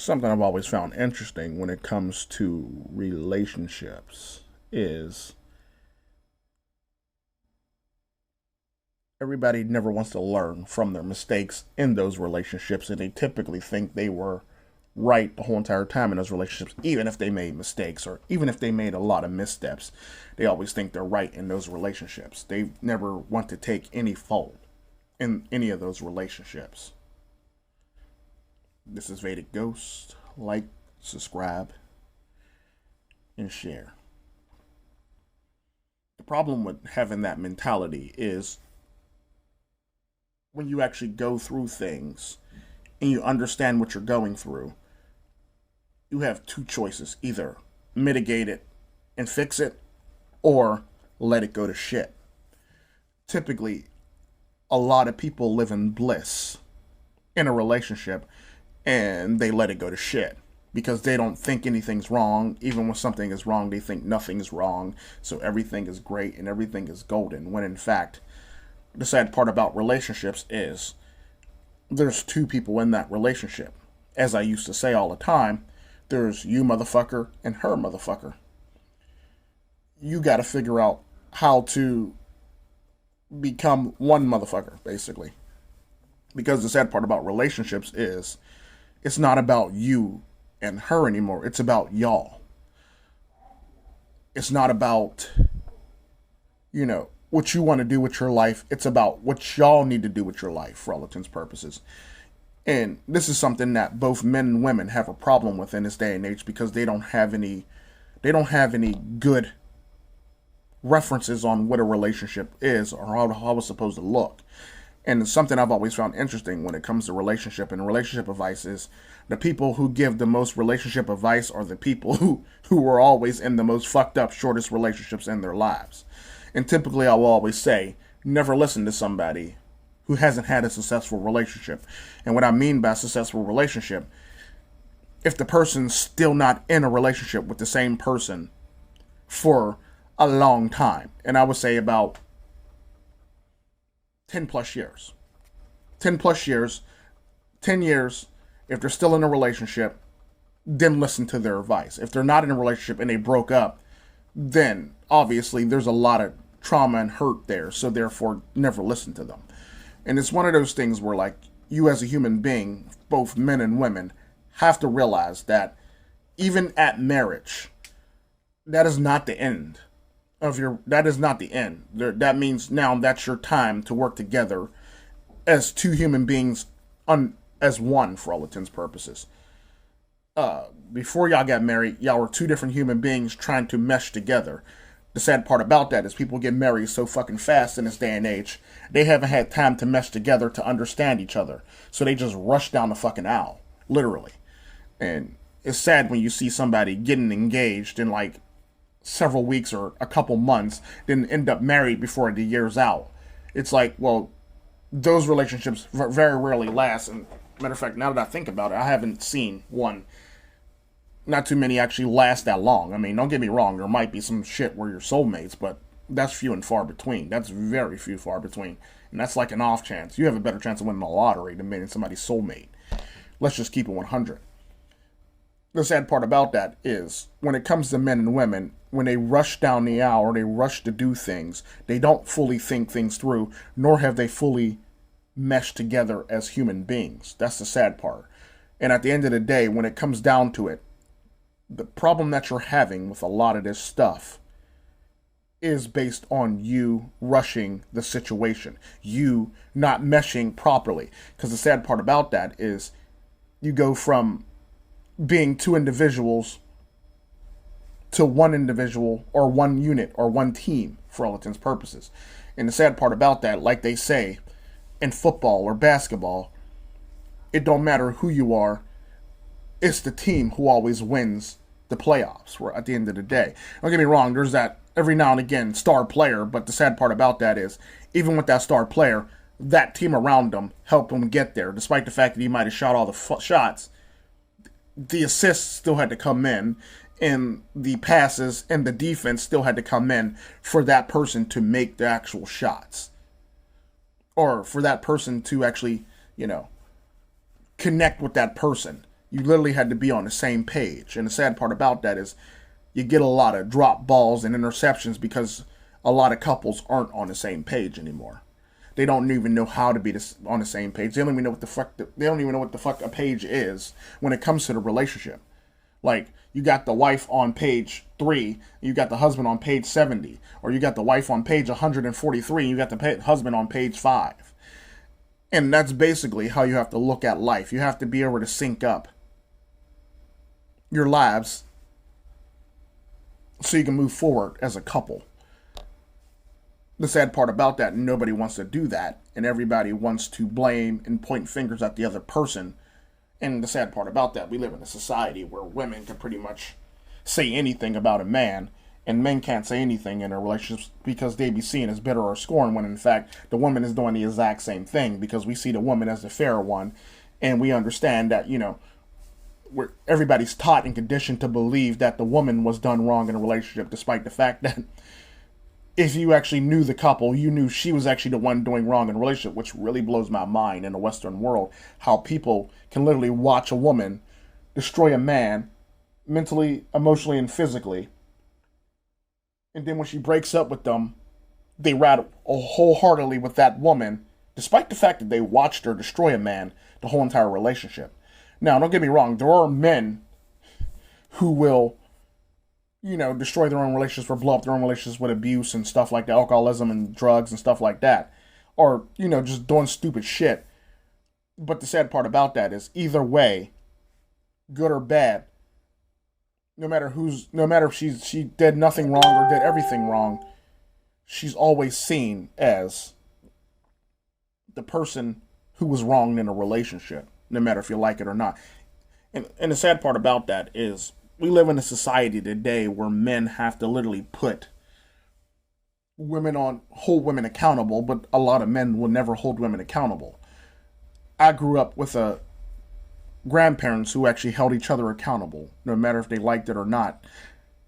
Something I've always found interesting when it comes to relationships is everybody never wants to learn from their mistakes in those relationships, and they typically think they were right the whole entire time in those relationships, even if they made mistakes or even if they made a lot of missteps. They always think they're right in those relationships. They never want to take any fault in any of those relationships. This is Vedic Ghost. Like, subscribe, and share. The problem with having that mentality is when you actually go through things and you understand what you're going through, you have two choices: either mitigate it and fix it, or let it go to shit. Typically, a lot of people live in bliss in a relationship and they let it go to shit because they don't think anything's wrong. Even when something is wrong, they think nothing's wrong, so everything is great and everything is golden, when in fact, the sad part about relationships is there's two people in that relationship. As I used to say all the time, there's you motherfucker and her motherfucker. You got to figure out how to become one motherfucker, basically. Because the sad part about relationships is it's not about you and her anymore. It's about y'all. It's not about, what you want to do with your life. It's about what y'all need to do with your life, for all intents and purposes. And this is something that both men and women have a problem with in this day and age, because they don't have any good references on what a relationship is or how it's supposed to look. And it's something I've always found interesting when it comes to relationship and relationship advice is the people who give the most relationship advice are the people who are always in the most fucked up, shortest relationships in their lives. And typically I will always say, never listen to somebody who hasn't had a successful relationship. And what I mean by successful relationship, if the person's still not in a relationship with the same person for a long time, and I would say about 10 plus years. 10 plus years, 10 years, if they're still in a relationship, then listen to their advice. If they're not in a relationship and they broke up, then obviously there's a lot of trauma and hurt there, so therefore never listen to them. And it's one of those things where, like, you as a human being, both men and women, have to realize that even at marriage, that is not the end. That is not the end. That means now that's your time to work together as two human beings, as one, for all intents and purposes. Before y'all got married, y'all were two different human beings trying to mesh together. The sad part about that is people get married so fucking fast in this day and age, they haven't had time to mesh together to understand each other. So they just rush down the fucking aisle, literally. And it's sad when you see somebody getting engaged in like several weeks or a couple months, then end up married before the year's out. It's like, well, those relationships very rarely last. And matter of fact, now that I think about it, I haven't seen one. Not too many actually last that long. I mean, don't get me wrong, there might be some shit where you're soulmates, but that's few and far between. That's very few far between. And that's like an off chance. You have a better chance of winning the lottery than being somebody's soulmate. Let's just keep it 100. The sad part about that is when it comes to men and women, when they rush down the aisle or they rush to do things, they don't fully think things through, nor have they fully meshed together as human beings. That's the sad part. And at the end of the day, when it comes down to it, the problem that you're having with a lot of this stuff is based on you rushing the situation, you not meshing properly. Because the sad part about that is you go from being two individuals to one individual or one unit or one team, for all intents and purposes. And the sad part about that, like they say in football or basketball, it don't matter who you are, it's the team who always wins the playoffs at the end of the day. Don't get me wrong, there's that every now and again star player, but the sad part about that is even with that star player, that team around him helped him get there. Despite the fact that he might have shot all the shots, the assists still had to come in, and the passes and the defense still had to come in for that person to make the actual shots. Or for that person to actually, connect with that person You literally had to be on the same page. And the sad part about that is you get a lot of drop balls and interceptions because a lot of couples aren't on the same page anymore. They don't even know how to be on the same page. They don't even know what the fuck. They don't even know what the fuck a page is when it comes to the relationship. Like, you got the wife on page 3, you got the husband on page 70, or you got the wife on page 143, and you got the husband on page 5. And that's basically how you have to look at life. You have to be able to sync up your lives so you can move forward as a couple. The sad part about that, nobody wants to do that, and everybody wants to blame and point fingers at the other person. And the sad part about that, we live in a society where women can pretty much say anything about a man, and men can't say anything in a relationship because they be seen as bitter or scorned, when in fact the woman is doing the exact same thing, because we see the woman as the fairer one, and we understand that, everybody's taught and conditioned to believe that the woman was done wrong in a relationship, despite the fact that if you actually knew the couple, you knew she was actually the one doing wrong in a relationship, which really blows my mind in the Western world, how people can literally watch a woman destroy a man mentally, emotionally, and physically. And then when she breaks up with them, they ride wholeheartedly with that woman, despite the fact that they watched her destroy a man the whole entire relationship. Now, don't get me wrong, there are men who will destroy their own relationships or blow up their own relationships with abuse and stuff like that, alcoholism and drugs and stuff like that. Or, just doing stupid shit. But the sad part about that is either way, good or bad, no matter if she did nothing wrong or did everything wrong, she's always seen as the person who was wronged in a relationship, no matter if you like it or not. And the sad part about that is we live in a society today where men have to literally hold women accountable, but a lot of men will never hold women accountable. I grew up with grandparents who actually held each other accountable, no matter if they liked it or not.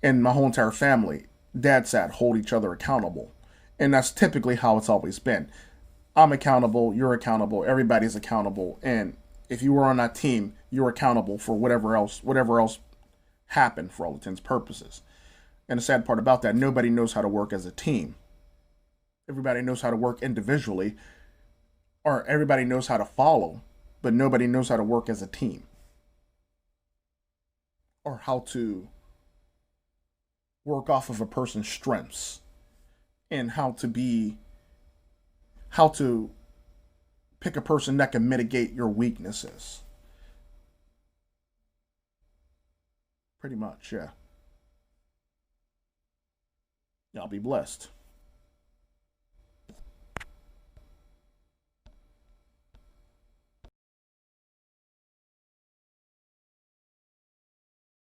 And my whole entire family, dad sat, hold each other accountable. And that's typically how it's always been. I'm accountable, you're accountable, everybody's accountable. And if you were on that team, you're accountable for whatever else happen, for all intents and purposes. And the sad part about that, nobody knows how to work as a team. Everybody knows how to work individually, or everybody knows how to follow, but nobody knows how to work as a team, or how to work off of a person's strengths, and how to pick a person that can mitigate your weaknesses. Pretty much, yeah. Y'all be blessed.